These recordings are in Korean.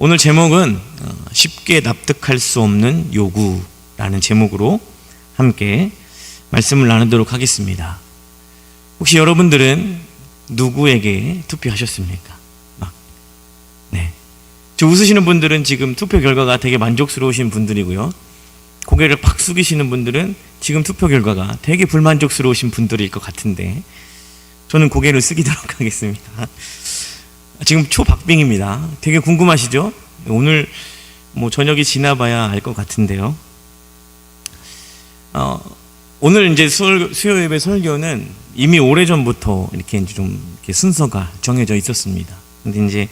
오늘 제목은 쉽게 납득할 수 없는 요구라는 제목으로 함께 말씀을 나누도록 하겠습니다. 혹시 여러분들은 누구에게 투표하셨습니까? 네. 저 웃으시는 분들은 지금 투표 결과가 되게 만족스러우신 분들이고요. 고개를 팍 숙이시는 분들은 지금 투표 결과가 되게 불만족스러우신 분들일 것 같은데 저는 고개를 숙이도록 하겠습니다. 지금 초박빙입니다. 되게 궁금하시죠? 오늘 저녁이 지나봐야 알 것 같은데요. 오늘 이제 수요 예배 설교는 이미 오래전부터 이렇게 순서가 정해져 있었습니다. 근데 이제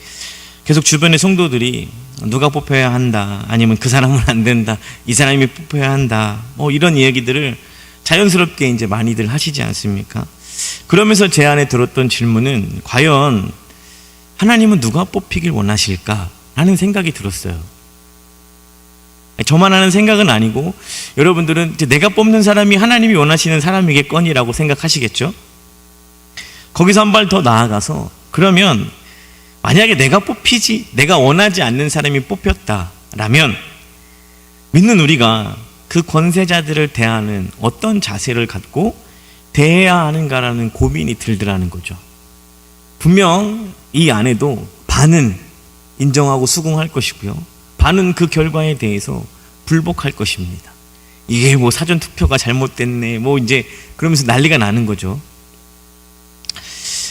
계속 주변의 성도들이 누가 뽑혀야 한다, 아니면 그 사람은 안 된다, 이 사람이 뽑혀야 한다, 이런 이야기들을 자연스럽게 이제 많이들 하시지 않습니까? 그러면서 제 안에 들었던 질문은 과연 하나님은 누가 뽑히길 원하실까? 라는 생각이 들었어요. 저만 하는 생각은 아니고 여러분들은 이제 내가 뽑는 사람이 하나님이 원하시는 사람이겠거니라고 생각하시겠죠? 거기서 한 발 더 나아가서 그러면 만약에 내가 원하지 않는 사람이 뽑혔다라면 믿는 우리가 그 권세자들을 대하는 어떤 자세를 갖고 대해야 하는가라는 고민이 들더라는 거죠. 분명 이 안에도 반은 인정하고 수긍할 것이고요, 반은 그 결과에 대해서 불복할 것입니다. 이게 사전투표가 잘못됐네 이제 그러면서 난리가 나는 거죠.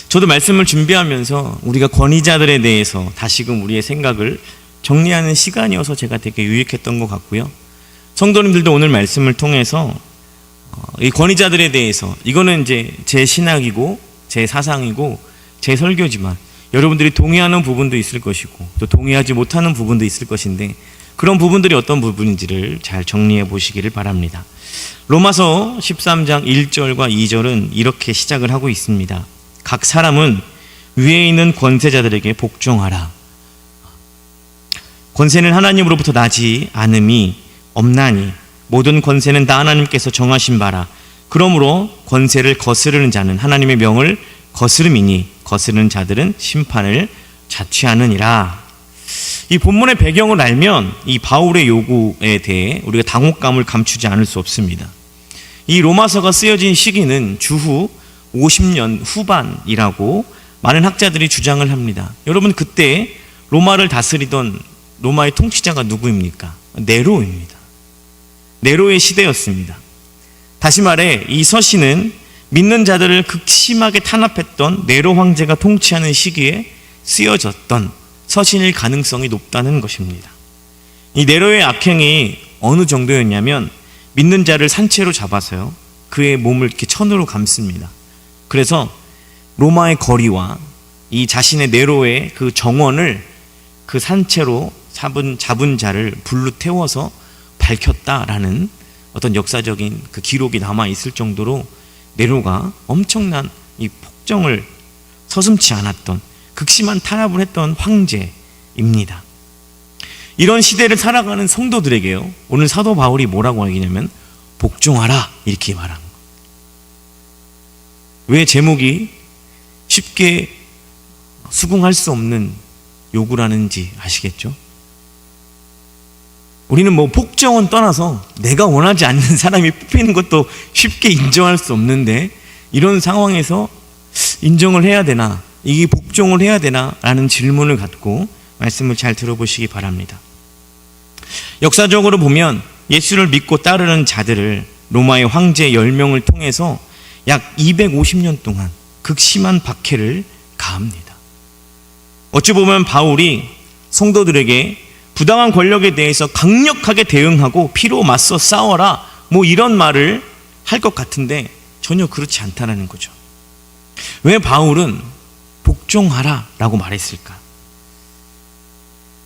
저도 말씀을 준비하면서 우리가 권위자들에 대해서 다시금 우리의 생각을 정리하는 시간이어서 제가 되게 유익했던 것 같고요. 성도님들도 오늘 말씀을 통해서 이 권위자들에 대해서, 이거는 이제 제 신학이고 제 사상이고 제 설교지만 여러분들이 동의하는 부분도 있을 것이고 또 동의하지 못하는 부분도 있을 것인데 그런 부분들이 어떤 부분인지를 잘 정리해 보시기를 바랍니다. 로마서 13장 1절과 2절은 이렇게 시작을 하고 있습니다. 각 사람은 위에 있는 권세자들에게 복종하라. 권세는 하나님으로부터 나지 않음이 없나니 모든 권세는 다 하나님께서 정하신 바라. 그러므로 권세를 거스르는 자는 하나님의 명을 거스름이니 거스르는 자들은 심판을 자취하느니라. 이 본문의 배경을 알면 이 바울의 요구에 대해 우리가 당혹감을 감추지 않을 수 없습니다. 이 로마서가 쓰여진 시기는 주후 50년 후반이라고 많은 학자들이 주장을 합니다. 여러분, 그때 로마를 다스리던 로마의 통치자가 누구입니까? 네로입니다. 네로의 시대였습니다. 다시 말해 이 서신은 믿는 자들을 극심하게 탄압했던 네로 황제가 통치하는 시기에 쓰여졌던 서신일 가능성이 높다는 것입니다. 이 네로의 악행이 어느 정도였냐면 믿는 자를 산채로 잡아서요, 그의 몸을 이렇게 천으로 감습니다. 그래서 로마의 거리와 이 자신의 네로의 그 정원을 그 산채로 잡은 자를 불로 태워서 밝혔다라는 어떤 역사적인 그 기록이 남아 있을 정도로 네로가 엄청난 이 폭정을 서슴지 않았던, 극심한 탄압을 했던 황제입니다. 이런 시대를 살아가는 성도들에게요, 오늘 사도 바울이 뭐라고 하냐면 복종하라, 이렇게 말합니다. 왜 제목이 쉽게 수긍할 수 없는 요구라는지 아시겠죠? 우리는 폭정은 떠나서 내가 원하지 않는 사람이 뽑히는 것도 쉽게 인정할 수 없는데 이런 상황에서 인정을 해야 되나, 이게 복종을 해야 되나 라는 질문을 갖고 말씀을 잘 들어보시기 바랍니다. 역사적으로 보면 예수를 믿고 따르는 자들을 로마의 황제 10명을 통해서 약 250년 동안 극심한 박해를 가합니다. 어찌 보면 바울이 성도들에게 부당한 권력에 대해서 강력하게 대응하고 피로 맞서 싸워라 이런 말을 할 것 같은데 전혀 그렇지 않다는 거죠. 왜 바울은 복종하라 라고 말했을까?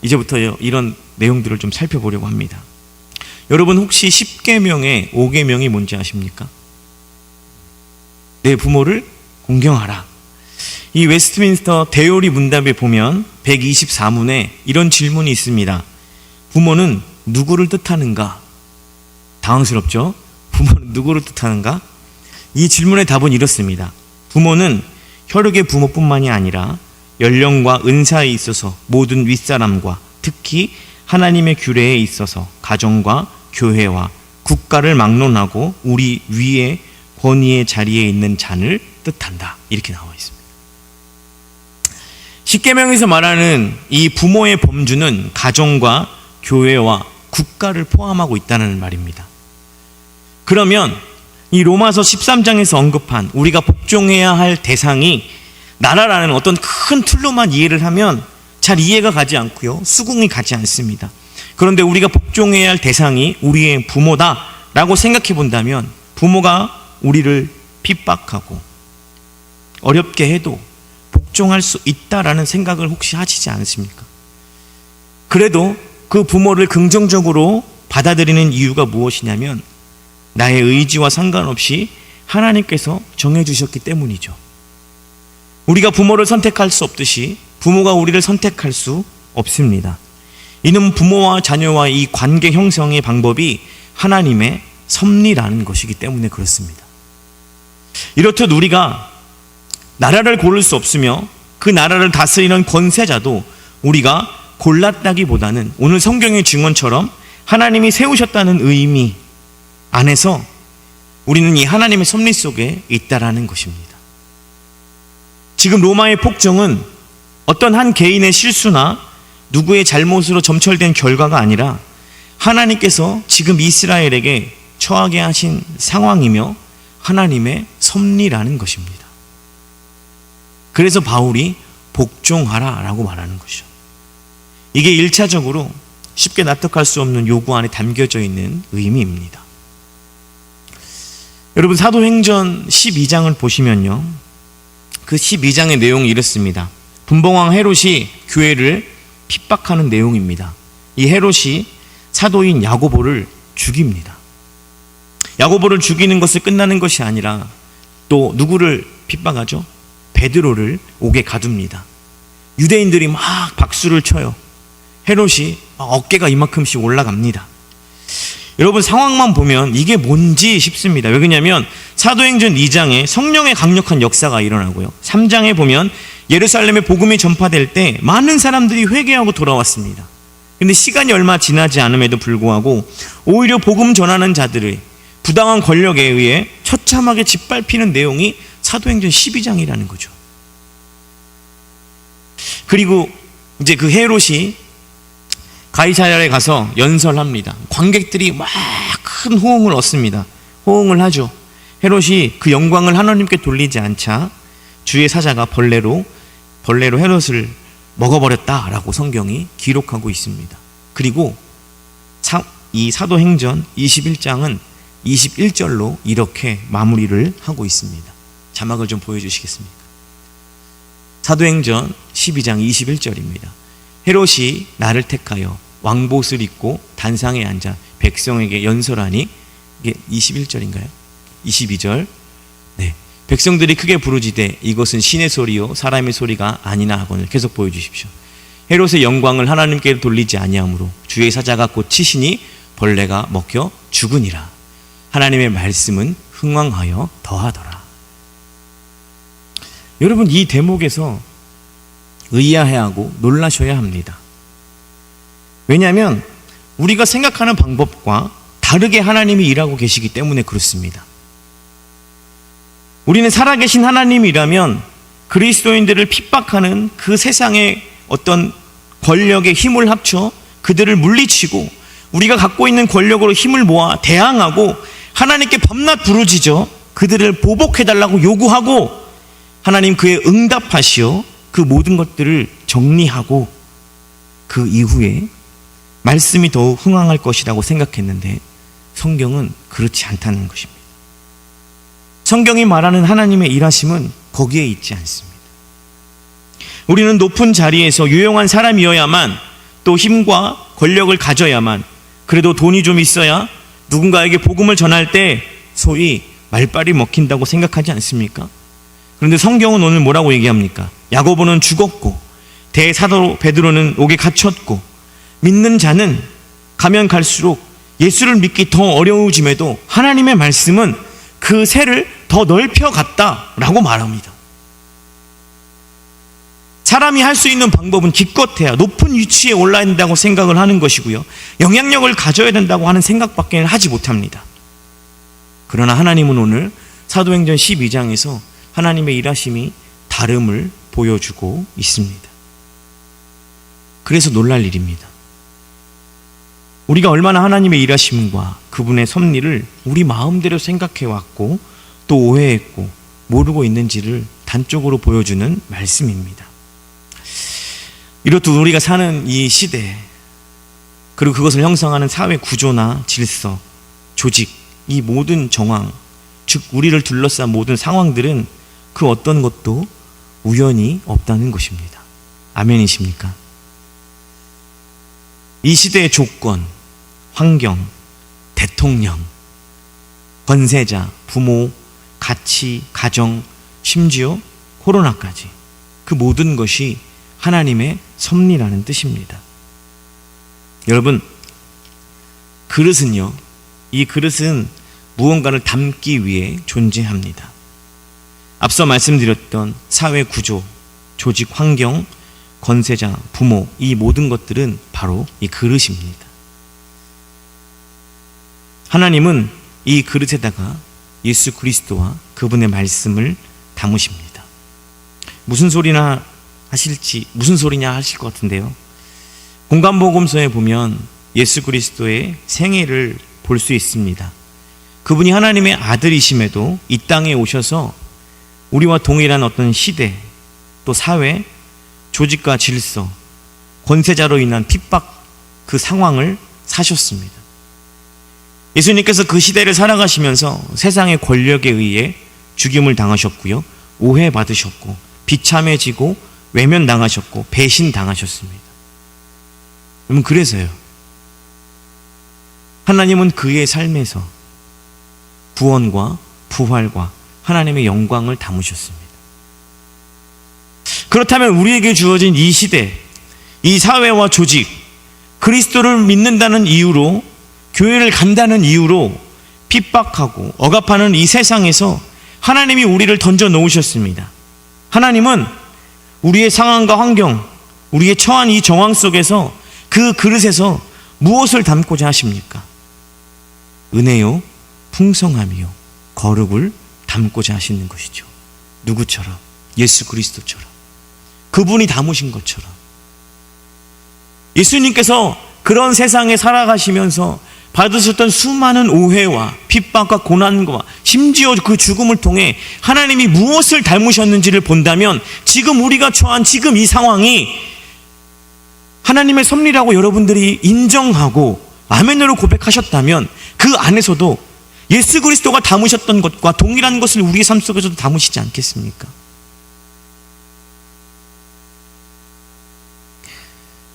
이제부터 이런 내용들을 좀 살펴보려고 합니다. 여러분, 혹시 10계명의 5계명이 뭔지 아십니까? 내 부모를 공경하라. 이 웨스트민스터 대요리 문답에 보면 124문에 이런 질문이 있습니다. 부모는 누구를 뜻하는가? 당황스럽죠? 부모는 누구를 뜻하는가? 이 질문의 답은 이렇습니다. 부모는 혈육의 부모뿐만이 아니라 연령과 은사에 있어서 모든 윗사람과 특히 하나님의 규례에 있어서 가정과 교회와 국가를 막론하고 우리 위에 권위의 자리에 있는 자를 뜻한다. 이렇게 나와 있습니다. 십계명에서 말하는 이 부모의 범주는 가정과 교회와 국가를 포함하고 있다는 말입니다. 그러면 이 로마서 13장에서 언급한 우리가 복종해야 할 대상이 나라라는 어떤 큰 틀로만 이해를 하면 잘 이해가 가지 않고요. 수긍이 가지 않습니다. 그런데 우리가 복종해야 할 대상이 우리의 부모다라고 생각해 본다면 부모가 우리를 핍박하고 어렵게 해도 복종할 수 있다라는 생각을 혹시 하시지 않으십니까? 그래도 그 부모를 긍정적으로 받아들이는 이유가 무엇이냐면 나의 의지와 상관없이 하나님께서 정해주셨기 때문이죠. 우리가 부모를 선택할 수 없듯이 부모가 우리를 선택할 수 없습니다. 이는 부모와 자녀와 이 관계 형성의 방법이 하나님의 섭리라는 것이기 때문에 그렇습니다. 이렇듯 우리가 나라를 고를 수 없으며 그 나라를 다스리는 권세자도 우리가 골랐다기보다는 오늘 성경의 증언처럼 하나님이 세우셨다는 의미 안에서 우리는 이 하나님의 섭리 속에 있다라는 것입니다. 지금 로마의 폭정은 어떤 한 개인의 실수나 누구의 잘못으로 점철된 결과가 아니라 하나님께서 지금 이스라엘에게 처하게 하신 상황이며 하나님의 섭리라는 것입니다. 그래서 바울이 복종하라 라고 말하는 것이죠. 이게 1차적으로 쉽게 납득할 수 없는 요구 안에 담겨져 있는 의미입니다. 여러분 사도행전 12장을 보시면요, 그 12장의 내용이 이렇습니다. 분봉왕 헤롯이 교회를 핍박하는 내용입니다. 이 헤롯이 사도인 야고보를 죽입니다. 야고보를 죽이는 것을 끝나는 것이 아니라 또 누구를 핍박하죠? 베드로를 옥에 가둡니다. 유대인들이 막 박수를 쳐요. 헤롯이 어깨가 이만큼씩 올라갑니다. 여러분 상황만 보면 이게 뭔지 싶습니다. 왜 그러냐면 사도행전 2장에 성령의 강력한 역사가 일어나고요, 3장에 보면 예루살렘에 복음이 전파될 때 많은 사람들이 회개하고 돌아왔습니다. 근데 시간이 얼마 지나지 않음에도 불구하고 오히려 복음 전하는 자들의 부당한 권력에 의해 처참하게 짓밟히는 내용이 사도행전 12장이라는 거죠. 그리고 이제 그 헤롯이 가이사랴에 가서 연설합니다. 관객들이 막 큰 호응을 얻습니다. 호응을 하죠. 헤롯이 그 영광을 하나님께 돌리지 않자 주의 사자가 벌레로 헤롯을 먹어버렸다라고 성경이 기록하고 있습니다. 그리고 이 사도행전 21장은 21절로 이렇게 마무리를 하고 있습니다. 자막을 좀 보여주시겠습니까? 사도행전 12장 21절입니다. 헤롯이 나를 택하여 왕봇을 입고 단상에 앉아 백성에게 연설하니, 이게 21절인가요? 22절. 네. 백성들이 크게 부르짖되 이것은 신의 소리요 사람의 소리가 아니나 하거늘. 계속 보여주십시오. 헤롯의 영광을 하나님께 돌리지 아니하므로 주의 사자가 곧 치시니 벌레가 먹혀 죽으니라. 하나님의 말씀은 흥왕하여 더하더라. 여러분 이 대목에서 의아해하고 놀라셔야 합니다. 왜냐하면 우리가 생각하는 방법과 다르게 하나님이 일하고 계시기 때문에 그렇습니다. 우리는 살아계신 하나님이라면 그리스도인들을 핍박하는 그 세상의 어떤 권력의 힘을 합쳐 그들을 물리치고 우리가 갖고 있는 권력으로 힘을 모아 대항하고 하나님께 밤낮 부르짖어 그들을 보복해달라고 요구하고 하나님 그에 응답하시어 그 모든 것들을 정리하고 그 이후에 말씀이 더욱 흥황할 것이라고 생각했는데 성경은 그렇지 않다는 것입니다. 성경이 말하는 하나님의 일하심은 거기에 있지 않습니다. 우리는 높은 자리에서 유용한 사람이어야만, 또 힘과 권력을 가져야만, 그래도 돈이 좀 있어야 누군가에게 복음을 전할 때 소위 말빨이 먹힌다고 생각하지 않습니까? 그런데 성경은 오늘 뭐라고 얘기합니까? 야고보는 죽었고 대사도 베드로는 옥에 갇혔고 믿는 자는 가면 갈수록 예수를 믿기 더 어려워짐에도 하나님의 말씀은 그 세를 더 넓혀갔다라고 말합니다. 사람이 할 수 있는 방법은 기껏해야 높은 위치에 올라야 된다고 생각을 하는 것이고요, 영향력을 가져야 된다고 하는 생각밖에 하지 못합니다. 그러나 하나님은 오늘 사도행전 12장에서 하나님의 일하심이 다름을 보여주고 있습니다. 그래서 놀랄 일입니다. 우리가 얼마나 하나님의 일하심과 그분의 섭리를 우리 마음대로 생각해왔고 또 오해했고 모르고 있는지를 단적으로 보여주는 말씀입니다. 이렇듯 우리가 사는 이 시대, 그리고 그것을 형성하는 사회 구조나 질서, 조직, 이 모든 정황, 즉 우리를 둘러싼 모든 상황들은 그 어떤 것도 우연히 없다는 것입니다. 아멘이십니까? 이 시대의 조건, 환경, 대통령, 권세자, 부모, 가치, 가정, 심지어 코로나까지 그 모든 것이 하나님의 섭리라는 뜻입니다. 여러분, 그릇은요, 이 그릇은 무언가를 담기 위해 존재합니다. 앞서 말씀드렸던 사회 구조, 조직 환경, 권세자, 부모, 이 모든 것들은 바로 이 그릇입니다. 하나님은 이 그릇에다가 예수 그리스도와 그분의 말씀을 담으십니다. 무슨 소리냐 하실 것 같은데요. 공관복음서에 보면 예수 그리스도의 생애를 볼 수 있습니다. 그분이 하나님의 아들이심에도 이 땅에 오셔서 우리와 동일한 어떤 시대, 또 사회, 조직과 질서, 권세자로 인한 핍박, 그 상황을 사셨습니다. 예수님께서 그 시대를 살아가시면서 세상의 권력에 의해 죽임을 당하셨고요, 오해받으셨고 비참해지고 외면당하셨고 배신당하셨습니다. 여러분, 그래서요, 하나님은 그의 삶에서 구원과 부활과 하나님의 영광을 담으셨습니다. 그렇다면 우리에게 주어진 이 시대, 이 사회와 조직, 그리스도를 믿는다는 이유로, 교회를 간다는 이유로 핍박하고 억압하는 이 세상에서 하나님이 우리를 던져 놓으셨습니다. 하나님은 우리의 상황과 환경, 우리의 처한 이 정황 속에서 그 그릇에서 무엇을 담고자 하십니까? 은혜요, 풍성함이요, 거룩을 담고자 하시는 것이죠. 누구처럼? 예수 그리스도처럼, 그분이 담으신 것처럼. 예수님께서 그런 세상에 살아가시면서 받으셨던 수많은 오해와 핍박과 고난과 심지어 그 죽음을 통해 하나님이 무엇을 닮으셨는지를 본다면 지금 우리가 처한 지금 이 상황이 하나님의 섭리라고 여러분들이 인정하고 아멘으로 고백하셨다면 그 안에서도 예수 그리스도가 담으셨던 것과 동일한 것을 우리의 삶 속에서도 담으시지 않겠습니까?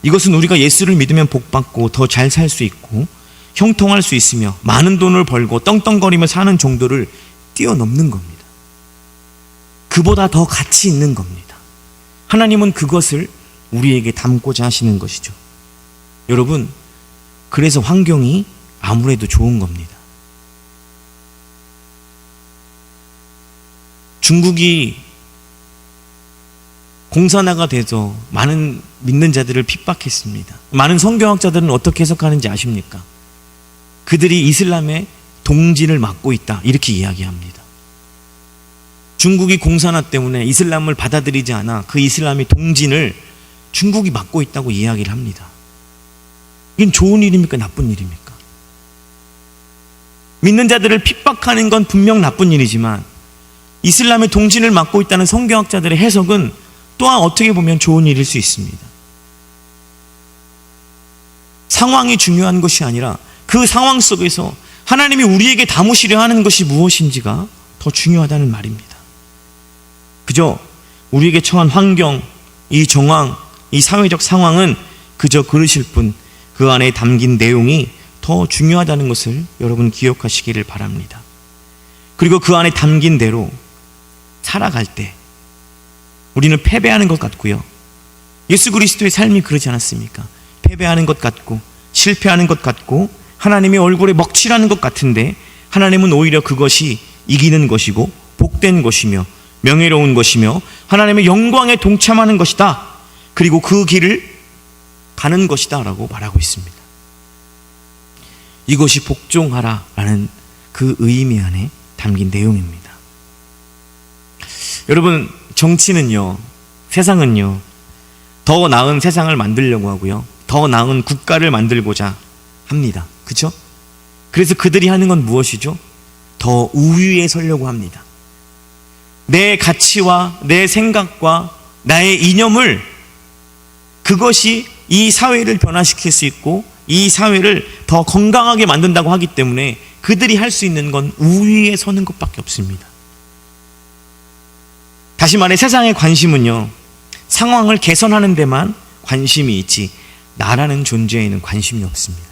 이것은 우리가 예수를 믿으면 복받고 더 잘 살 수 있고 형통할 수 있으며 많은 돈을 벌고 떵떵거리며 사는 정도를 뛰어넘는 겁니다. 그보다 더 가치 있는 겁니다. 하나님은 그것을 우리에게 담고자 하시는 것이죠. 여러분, 그래서 환경이 아무래도 좋은 겁니다. 중국이 공산화가 돼서 많은 믿는 자들을 핍박했습니다. 많은 성경학자들은 어떻게 해석하는지 아십니까? 그들이 이슬람의 동진을 막고 있다, 이렇게 이야기합니다. 중국이 공산화 때문에 이슬람을 받아들이지 않아 그 이슬람의 동진을 중국이 막고 있다고 이야기를 합니다. 이건 좋은 일입니까? 나쁜 일입니까? 믿는 자들을 핍박하는 건 분명 나쁜 일이지만 이슬람의 동진을 막고 있다는 성경학자들의 해석은 또한 어떻게 보면 좋은 일일 수 있습니다. 상황이 중요한 것이 아니라 그 상황 속에서 하나님이 우리에게 담으시려 하는 것이 무엇인지가 더 중요하다는 말입니다. 그저 우리에게 처한 환경, 이 정황, 이 사회적 상황은 그저 그러실 뿐 그 안에 담긴 내용이 더 중요하다는 것을 여러분 기억하시기를 바랍니다. 그리고 그 안에 담긴 대로 살아갈 때 우리는 패배하는 것 같고요, 예수 그리스도의 삶이 그러지 않았습니까? 패배하는 것 같고 실패하는 것 같고 하나님의 얼굴에 먹칠하는 것 같은데 하나님은 오히려 그것이 이기는 것이고 복된 것이며 명예로운 것이며 하나님의 영광에 동참하는 것이다. 그리고 그 길을 가는 것이다 라고 말하고 있습니다. 이것이 복종하라 라는 그 의미 안에 담긴 내용입니다. 여러분, 정치는요, 세상은요, 더 나은 세상을 만들려고 하고요, 더 나은 국가를 만들고자 합니다. 그렇죠? 그래서 그들이 하는 건 무엇이죠? 더 우위에 서려고 합니다. 내 가치와 내 생각과 나의 이념을, 그것이 이 사회를 변화시킬 수 있고 이 사회를 더 건강하게 만든다고 하기 때문에 그들이 할 수 있는 건 우위에 서는 것밖에 없습니다. 다시 말해 세상의 관심은요, 상황을 개선하는 데만 관심이 있지 나라는 존재에는 관심이 없습니다.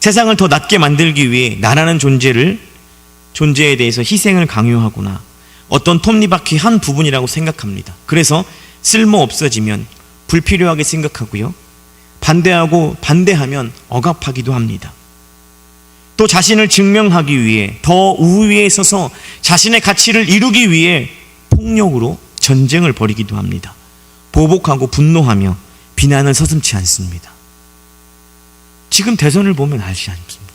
세상을 더 낫게 만들기 위해 나라는 존재에 대해서 희생을 강요하거나 어떤 톱니바퀴 한 부분이라고 생각합니다. 그래서 쓸모 없어지면 불필요하게 생각하고요, 반대하면 억압하기도 합니다. 또 자신을 증명하기 위해 더 우위에 서서 자신의 가치를 이루기 위해 폭력으로 전쟁을 벌이기도 합니다. 보복하고 분노하며 비난을 서슴지 않습니다. 지금 대선을 보면 알지 않습니까?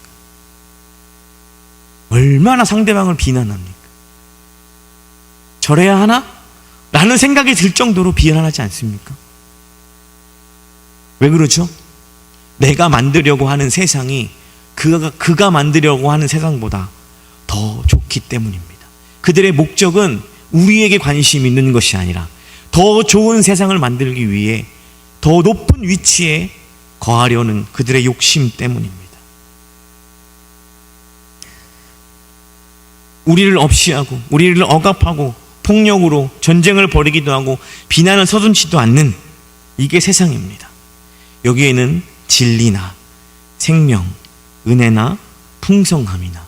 얼마나 상대방을 비난합니까? 저래야 하나? 라는 생각이 들 정도로 비난하지 않습니까? 왜 그러죠? 내가 만들려고 하는 세상이 그가 만들려고 하는 세상보다 더 좋기 때문입니다. 그들의 목적은 우리에게 관심 있는 것이 아니라 더 좋은 세상을 만들기 위해 더 높은 위치에 거하려는 그들의 욕심 때문입니다. 우리를 없이하고 우리를 억압하고 폭력으로 전쟁을 벌이기도 하고 비난을 서슴지도 않는 이게 세상입니다. 여기에는 진리나 생명, 은혜나 풍성함이나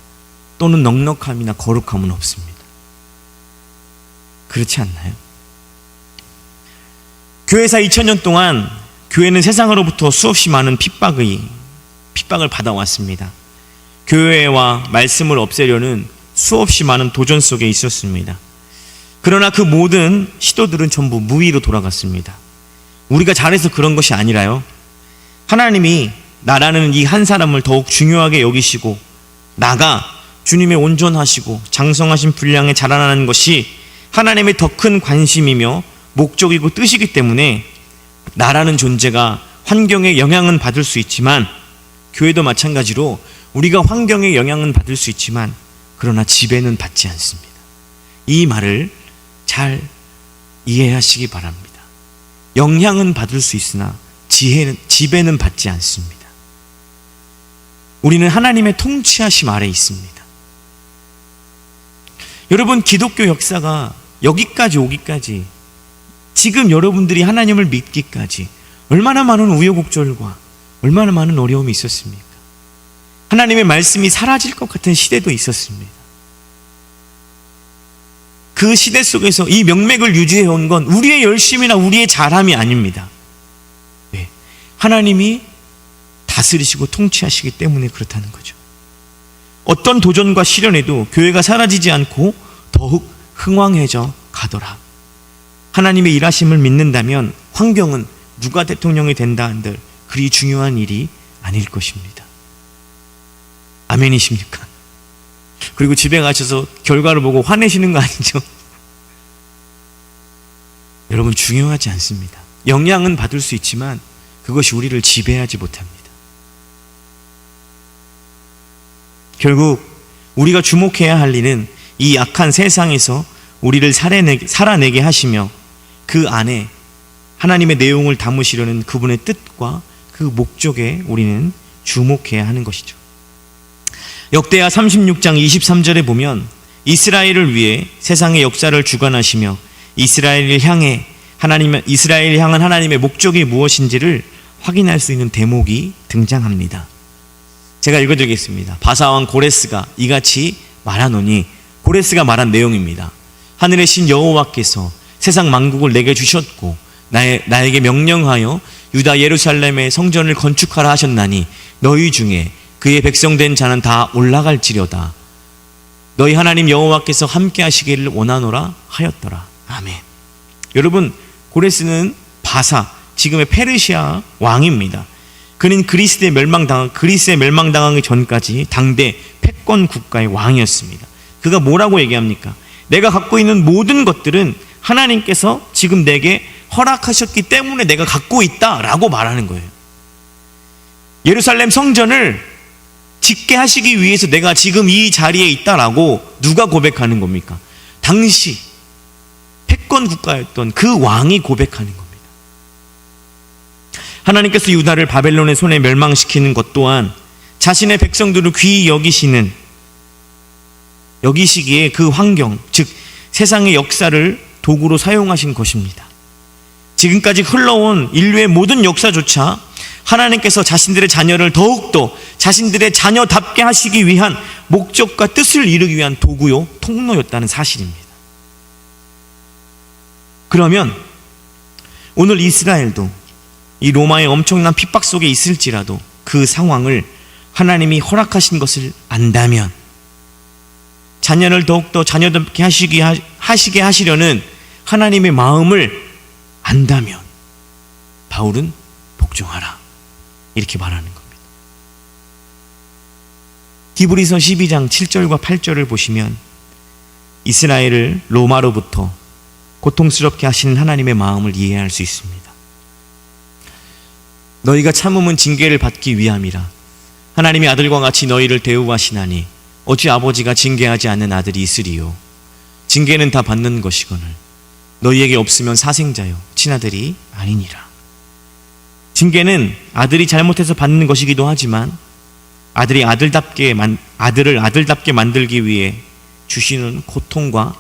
또는 넉넉함이나 거룩함은 없습니다. 그렇지 않나요? 교회사 2000년 동안 교회는 세상으로부터 수없이 많은 핍박을 받아왔습니다. 교회와 말씀을 없애려는 수없이 많은 도전 속에 있었습니다. 그러나 그 모든 시도들은 전부 무의로 돌아갔습니다. 우리가 잘해서 그런 것이 아니라요, 하나님이 나라는 이 한 사람을 더욱 중요하게 여기시고 나가 주님의 온전하시고 장성하신 분량에 자라나는 것이 하나님의 더 큰 관심이며 목적이고 뜻이기 때문에 나라는 존재가 환경에 영향은 받을 수 있지만, 교회도 마찬가지로 우리가 환경에 영향은 받을 수 있지만 그러나 지배는 받지 않습니다. 이 말을 잘 이해하시기 바랍니다. 영향은 받을 수 있으나 지배는 받지 않습니다. 우리는 하나님의 통치하심 아래에 있습니다. 여러분, 기독교 역사가 여기까지 오기까지, 지금 여러분들이 하나님을 믿기까지 얼마나 많은 우여곡절과 얼마나 많은 어려움이 있었습니까? 하나님의 말씀이 사라질 것 같은 시대도 있었습니다. 그 시대 속에서 이 명맥을 유지해온 건 우리의 열심이나 우리의 잘함이 아닙니다. 네. 하나님이 다스리시고 통치하시기 때문에 그렇다는 거죠. 어떤 도전과 시련에도 교회가 사라지지 않고 더욱 흥왕해져 가더라. 하나님의 일하심을 믿는다면 환경은 누가 대통령이 된다 한들 그리 중요한 일이 아닐 것입니다. 아멘이십니까? 그리고 집에 가셔서 결과를 보고 화내시는 거 아니죠? 여러분, 중요하지 않습니다. 영향은 받을 수 있지만 그것이 우리를 지배하지 못합니다. 결국 우리가 주목해야 할 일은 이 악한 세상에서 우리를 살아내게 하시며 그 안에 하나님의 내용을 담으시려는 그분의 뜻과 그 목적에 우리는 주목해야 하는 것이죠. 역대하 36장 23절에 보면 이스라엘을 위해 세상의 역사를 주관하시며 이스라엘을 향한 하나님의 목적이 무엇인지를 확인할 수 있는 대목이 등장합니다. 제가 읽어드리겠습니다. 바사왕 고레스가 이같이 말하노니, 고레스가 말한 내용입니다. 하늘의 신 여호와께서 세상 만국을 내게 주셨고 나에게 명령하여 유다 예루살렘의 성전을 건축하라 하셨나니 너희 중에 그의 백성된 자는 다 올라갈지려다. 너희 하나님 여호와께서 함께 하시기를 원하노라 하였더라. 아멘. 여러분, 고레스는 바사, 지금의 페르시아 왕입니다. 그는 그리스에 멸망당하기 전까지 당대 패권 국가의 왕이었습니다. 그가 뭐라고 얘기합니까? 내가 갖고 있는 모든 것들은 하나님께서 지금 내게 허락하셨기 때문에 내가 갖고 있다라고 말하는 거예요. 예루살렘 성전을 짓게 하시기 위해서 내가 지금 이 자리에 있다라고 누가 고백하는 겁니까? 당시 패권 국가였던 그 왕이 고백하는 겁니다. 하나님께서 유다를 바벨론의 손에 멸망시키는 것 또한 자신의 백성들을 귀히 여기시기에 그 환경, 즉 세상의 역사를 도구로 사용하신 것입니다. 지금까지 흘러온 인류의 모든 역사조차 하나님께서 자신들의 자녀를 더욱더 자신들의 자녀답게 하시기 위한 목적과 뜻을 이루기 위한 도구요, 통로였다는 사실입니다. 그러면 오늘 이스라엘도 이 로마의 엄청난 핍박 속에 있을지라도 그 상황을 하나님이 허락하신 것을 안다면, 자녀를 더욱더 자녀답게 하시게 하시려는 하나님의 마음을 안다면 바울은 복종하라, 이렇게 말하는 겁니다. 히브리서 12장 7절과 8절을 보시면 이스라엘을 로마로부터 고통스럽게 하시는 하나님의 마음을 이해할 수 있습니다. 너희가 참음은 징계를 받기 위함이라. 하나님이 아들과 같이 너희를 대우하시나니 어찌 아버지가 징계하지 않는 아들이 있으리요. 징계는 다 받는 것이거늘 너희에게 없으면 사생자요 친아들이 아니니라. 징계는 아들이 잘못해서 받는 것이기도 하지만 아들을 아들답게 만들기 위해 주시는 고통과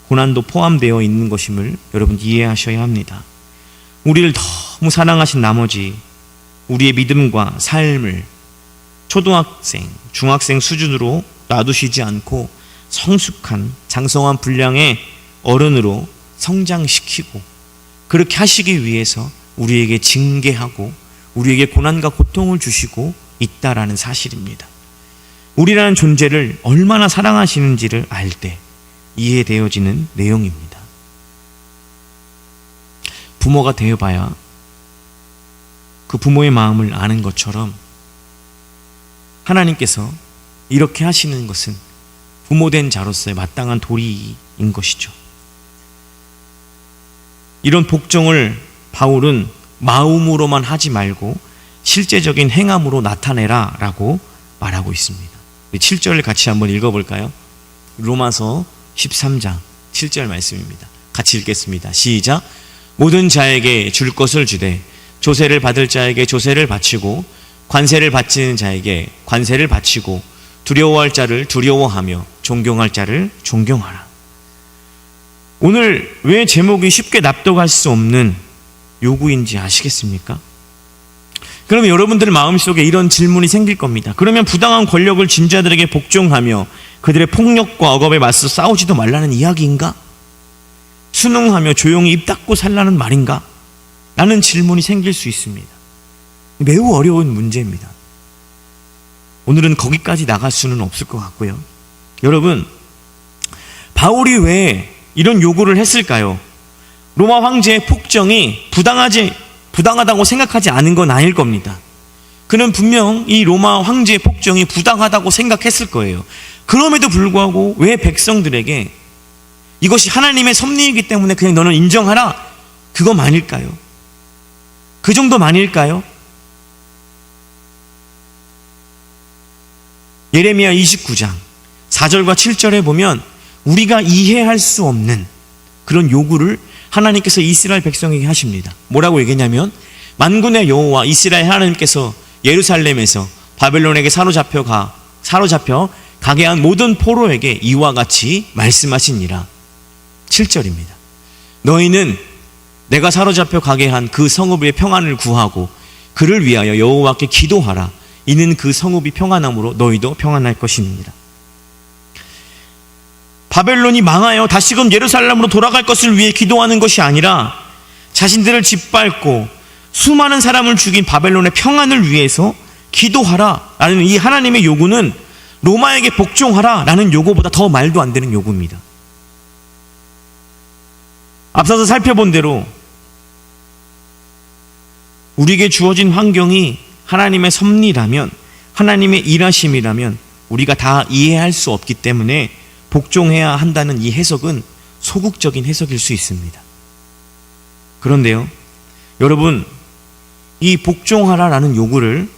고난도 포함되어 있는 것임을 여러분 이해하셔야 합니다. 우리를 너무 사랑하신 나머지 우리의 믿음과 삶을 초등학생, 중학생 수준으로 놔두시지 않고 성숙한 장성한 분량의 어른으로 성장시키고, 그렇게 하시기 위해서 우리에게 징계하고 우리에게 고난과 고통을 주시고 있다라는 사실입니다. 우리라는 존재를 얼마나 사랑하시는지를 알 때 이해되어지는 내용입니다. 부모가 되어봐야 그 부모의 마음을 아는 것처럼 하나님께서 이렇게 하시는 것은 부모된 자로서의 마땅한 도리인 것이죠. 이런 복종을 바울은 마음으로만 하지 말고 실제적인 행함으로 나타내라 라고 말하고 있습니다. 7절을 같이 한번 읽어볼까요? 로마서 13장 7절 말씀입니다. 같이 읽겠습니다. 시작. 모든 자에게 줄 것을 주되 조세를 받을 자에게 조세를 바치고 관세를 바치는 자에게 관세를 바치고 두려워할 자를 두려워하며 존경할 자를 존경하라. 오늘 왜 제목이 쉽게 납득할 수 없는 요구인지 아시겠습니까? 그러면 여러분들 마음속에 이런 질문이 생길 겁니다. 그러면 부당한 권력을 쥔 자들에게 복종하며 그들의 폭력과 억압에 맞서 싸우지도 말라는 이야기인가? 순응하며 조용히 입 닫고 살라는 말인가? 라는 질문이 생길 수 있습니다. 매우 어려운 문제입니다. 오늘은 거기까지 나갈 수는 없을 것 같고요. 여러분, 바울이 왜 이런 요구를 했을까요? 로마 황제의 폭정이 부당하다고 생각하지 않은 건 아닐 겁니다. 그는 분명 이 로마 황제의 폭정이 부당하다고 생각했을 거예요. 그럼에도 불구하고 왜 백성들에게 이것이 하나님의 섭리이기 때문에 그냥 너는 인정하라, 그거만일까요? 그 정도만일까요? 예레미야 29장 4절과 7절에 보면 우리가 이해할 수 없는 그런 요구를 하나님께서 이스라엘 백성에게 하십니다. 뭐라고 얘기했냐면, 만군의 여호와 이스라엘 하나님께서 예루살렘에서 바벨론에게 사로잡혀 가게 한 모든 포로에게 이와 같이 말씀하시니라. 7절입니다. 너희는 내가 사로잡혀 가게 한 그 성읍의 평안을 구하고 그를 위하여 여호와께 기도하라. 이는 그 성읍이 평안함으로 너희도 평안할 것입니다. 바벨론이 망하여 다시금 예루살렘으로 돌아갈 것을 위해 기도하는 것이 아니라 자신들을 짓밟고 수많은 사람을 죽인 바벨론의 평안을 위해서 기도하라 라는 이 하나님의 요구는 로마에게 복종하라라는 요구보다 더 말도 안 되는 요구입니다. 앞서서 살펴본 대로 우리에게 주어진 환경이 하나님의 섭리라면, 하나님의 일하심이라면 우리가 다 이해할 수 없기 때문에 복종해야 한다는 이 해석은 소극적인 해석일 수 있습니다. 그런데요, 여러분, 이 복종하라라는 요구를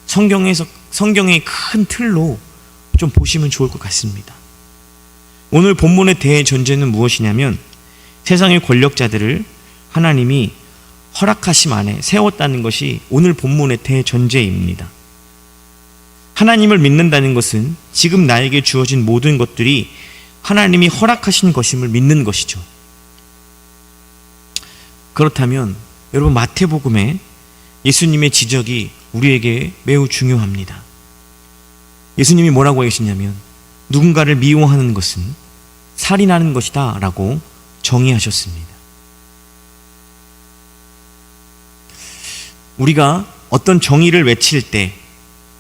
성경의 큰 틀로 좀 보시면 좋을 것 같습니다. 오늘 본문의 대전제는 무엇이냐면 세상의 권력자들을 하나님이 허락하심 안에 세웠다는 것이 오늘 본문의 대전제입니다. 하나님을 믿는다는 것은 지금 나에게 주어진 모든 것들이 하나님이 허락하신 것임을 믿는 것이죠. 그렇다면 여러분, 마태복음에 예수님의 지적이 우리에게 매우 중요합니다. 예수님이 뭐라고 하시냐면 누군가를 미워하는 것은 살인하는 것이다 라고 정의하셨습니다. 우리가 어떤 정의를 외칠 때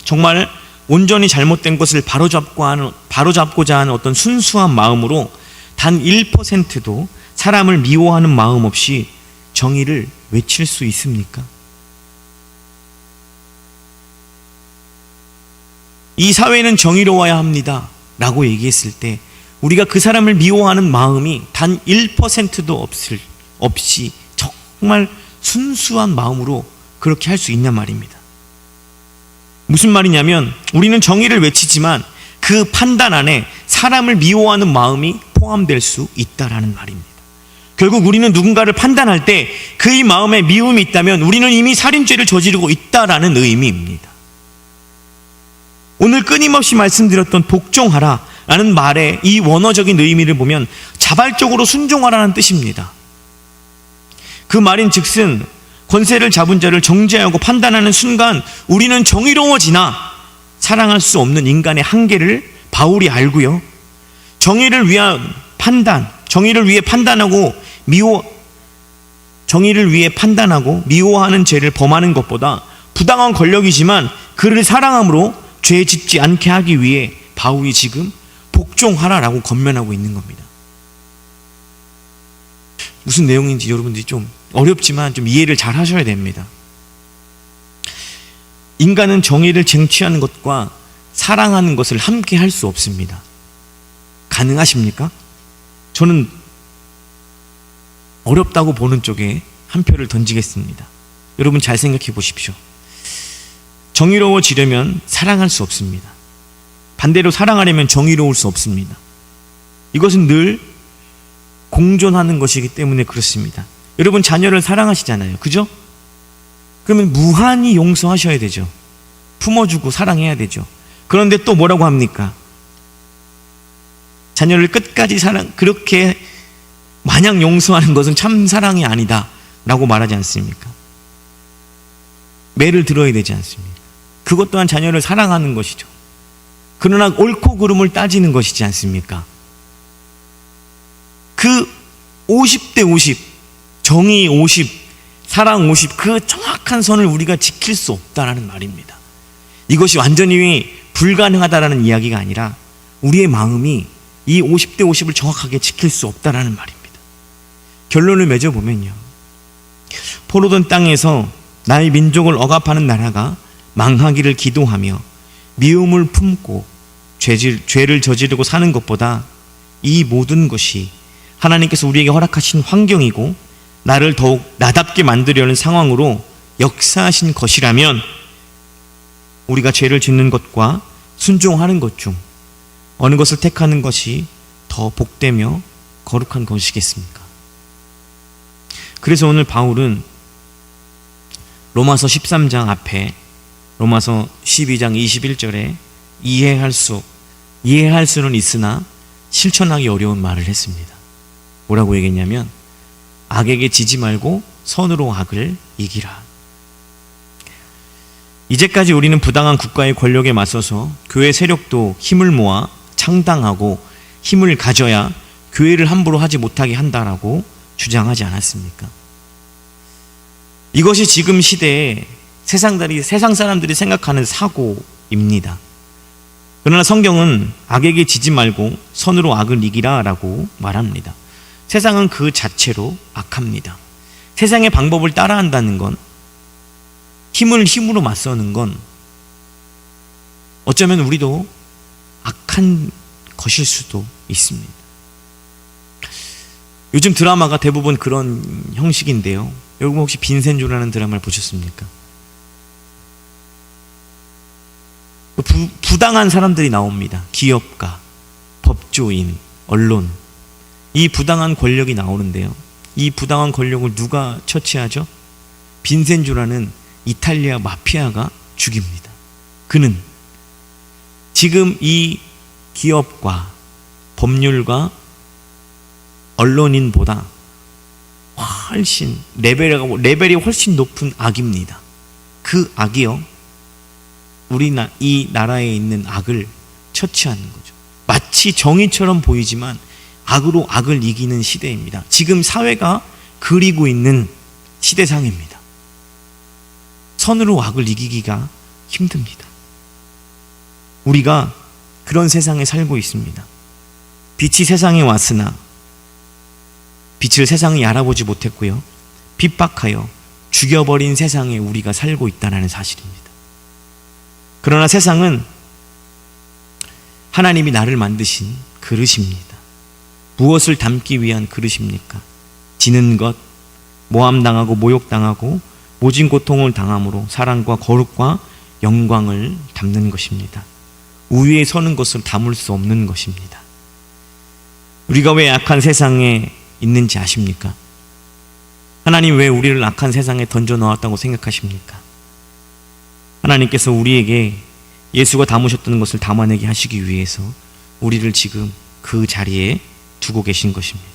정말 온전히 잘못된 것을 바로잡고자 하는 어떤 순수한 마음으로 단 1%도 사람을 미워하는 마음 없이 정의를 외칠 수 있습니까? 이 사회는 정의로워야 합니다 라고 얘기했을 때 우리가 그 사람을 미워하는 마음이 단 1%도 없이 정말 순수한 마음으로 그렇게 할 수 있냔 말입니다. 무슨 말이냐면 우리는 정의를 외치지만 그 판단 안에 사람을 미워하는 마음이 포함될 수 있다라는 말입니다. 결국 우리는 누군가를 판단할 때 그의 마음에 미움이 있다면 우리는 이미 살인죄를 저지르고 있다라는 의미입니다. 오늘 끊임없이 말씀드렸던 복종하라 라는 말의 이 원어적인 의미를 보면 자발적으로 순종하라는 뜻입니다. 그 말인 즉슨 권세를 잡은 자를 정죄하고 판단하는 순간 우리는 정의로워지나 사랑할 수 없는 인간의 한계를 바울이 알고요, 정의를 위해 판단하고 미워하는 죄를 범하는 것보다 부당한 권력이지만 그를 사랑함으로 죄 짓지 않게 하기 위해 바울이 지금 복종하라라고 권면하고 있는 겁니다. 무슨 내용인지 여러분들이 좀 어렵지만 좀 이해를 잘 하셔야 됩니다. 인간은 정의를 쟁취하는 것과 사랑하는 것을 함께 할 수 없습니다. 가능하십니까? 저는 어렵다고 보는 쪽에 한 표를 던지겠습니다. 여러분 잘 생각해 보십시오. 정의로워지려면 사랑할 수 없습니다. 반대로 사랑하려면 정의로울 수 없습니다. 이것은 늘 공존하는 것이기 때문에 그렇습니다. 여러분 자녀를 사랑하시잖아요. 그죠? 그러면 무한히 용서하셔야 되죠. 품어주고 사랑해야 되죠. 그런데 또 뭐라고 합니까? 자녀를 끝까지 그렇게 마냥 용서하는 것은 참 사랑이 아니다 라고 말하지 않습니까? 매를 들어야 되지 않습니까? 그것 또한 자녀를 사랑하는 것이죠. 그러나 옳고 그름을 따지는 것이지 않습니까? 그 50대 50, 정의 50, 사랑 50, 그 정확한 선을 우리가 지킬 수 없다라는 말입니다. 이것이 완전히 불가능하다라는 이야기가 아니라 우리의 마음이 이 50대 50을 정확하게 지킬 수 없다라는 말입니다. 결론을 맺어보면요, 포로된 땅에서 나의 민족을 억압하는 나라가 망하기를 기도하며 미움을 품고 죄를 저지르고 사는 것보다 이 모든 것이 하나님께서 우리에게 허락하신 환경이고 나를 더욱 나답게 만들려는 상황으로 역사하신 것이라면 우리가 죄를 짓는 것과 순종하는 것 중 어느 것을 택하는 것이 더 복되며 거룩한 것이겠습니까? 그래서 오늘 바울은 로마서 13장 앞에 로마서 12장 21절에 이해할 수는 있으나 실천하기 어려운 말을 했습니다. 뭐라고 얘기했냐면 악에게 지지 말고 선으로 악을 이기라. 이제까지 우리는 부당한 국가의 권력에 맞서서 교회 세력도 힘을 모아 창당하고 힘을 가져야 교회를 함부로 하지 못하게 한다라고 주장하지 않았습니까? 이것이 지금 시대에 세상 사람들이 생각하는 사고입니다. 그러나 성경은 악에게 지지 말고 선으로 악을 이기라 라고 말합니다. 세상은 그 자체로 악합니다. 세상의 방법을 따라한다는 건, 힘으로 맞서는 건 어쩌면 우리도 악한 것일 수도 있습니다. 요즘 드라마가 대부분 그런 형식인데요. 여러분 혹시 빈센조라는 드라마를 보셨습니까? 부당한 사람들이 나옵니다. 기업가, 법조인, 언론. 이 부당한 권력이 나오는데요. 이 부당한 권력을 누가 처치하죠? 빈센조라는 이탈리아 마피아가 죽입니다. 그는 지금 이 기업과 법률과 언론인보다 훨씬 레벨이 훨씬 높은 악입니다. 그 악이요, 이 나라에 있는 악을 처치하는 거죠. 마치 정의처럼 보이지만 악으로 악을 이기는 시대입니다. 지금 사회가 그리고 있는 시대상입니다. 선으로 악을 이기기가 힘듭니다. 우리가 그런 세상에 살고 있습니다. 빛이 세상에 왔으나 빛을 세상이 알아보지 못했고요, 핍박하여 죽여버린 세상에 우리가 살고 있다는 사실입니다. 그러나 세상은 하나님이 나를 만드신 그릇입니다. 무엇을 담기 위한 그릇입니까? 지는 것, 모함당하고 모욕당하고 모진 고통을 당함으로 사랑과 거룩과 영광을 담는 것입니다. 우위에 서는 것을 담을 수 없는 것입니다. 우리가 왜 악한 세상에 있는지 아십니까? 하나님 왜 우리를 악한 세상에 던져 넣었다고 생각하십니까? 하나님께서 우리에게 예수가 담으셨던 것을 담아내게 하시기 위해서 우리를 지금 그 자리에 두고 계신 것입니다.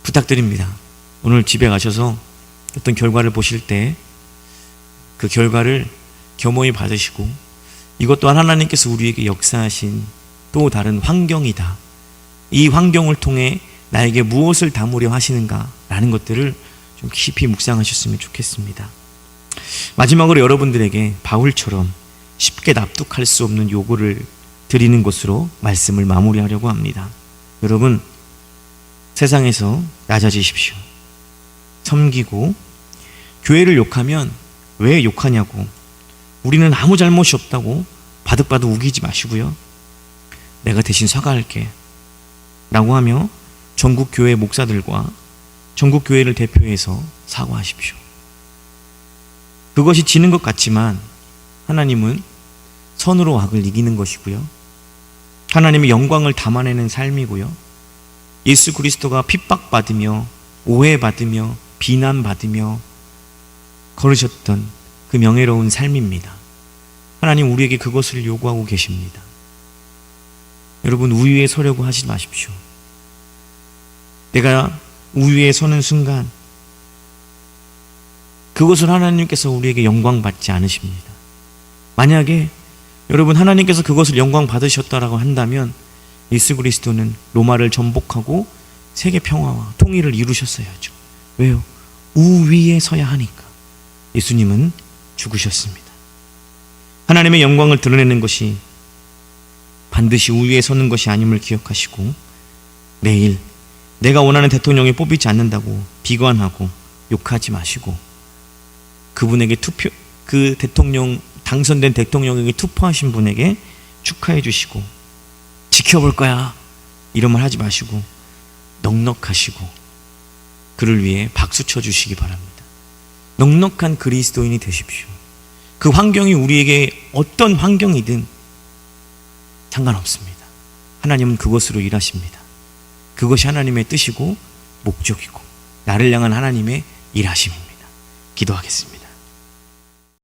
부탁드립니다. 오늘 집에 가셔서 어떤 결과를 보실 때 그 결과를 겸허히 받으시고, 이것 또한 하나님께서 우리에게 역사하신 또 다른 환경이다, 이 환경을 통해 나에게 무엇을 담으려 하시는가 라는 것들을 좀 깊이 묵상하셨으면 좋겠습니다. 마지막으로 여러분들에게 바울처럼 쉽게 납득할 수 없는 요구를 드리는 것으로 말씀을 마무리하려고 합니다. 여러분, 세상에서 낮아지십시오. 섬기고, 교회를 욕하면 왜 욕하냐고, 우리는 아무 잘못이 없다고 바득바득 우기지 마시고요, 내가 대신 사과할게 라고 하며 전국 교회 목사들과 전국 교회를 대표해서 사과하십시오. 그것이 지는 것 같지만 하나님은 선으로 악을 이기는 것이고요, 하나님의 영광을 담아내는 삶이고요, 예수 그리스도가 핍박받으며 오해받으며 비난받으며 걸으셨던 그 명예로운 삶입니다. 하나님 우리에게 그것을 요구하고 계십니다. 여러분, 우위에 서려고 하지 마십시오. 내가 우위에 서는 순간 그것을 하나님께서 우리에게 영광 받지 않으십니다. 만약에 여러분 하나님께서 그것을 영광 받으셨다라고 한다면 예수 그리스도는 로마를 정복하고 세계 평화와 통일을 이루셨어야죠. 왜요? 우위에 서야 하니까. 예수님은 죽으셨습니다. 하나님의 영광을 드러내는 것이 반드시 우위에 서는 것이 아님을 기억하시고, 내일 내가 원하는 대통령이 뽑히지 않는다고 비관하고 욕하지 마시고, 그분에게 그 대통령, 당선된 대통령에게 투표하신 분에게 축하해 주시고, 지켜볼 거야 이런 말 하지 마시고 넉넉하시고 그를 위해 박수 쳐주시기 바랍니다. 넉넉한 그리스도인이 되십시오. 그 환경이 우리에게 어떤 환경이든 상관없습니다. 하나님은 그것으로 일하십니다. 그것이 하나님의 뜻이고 목적이고 나를 향한 하나님의 일하심입니다. 기도하겠습니다.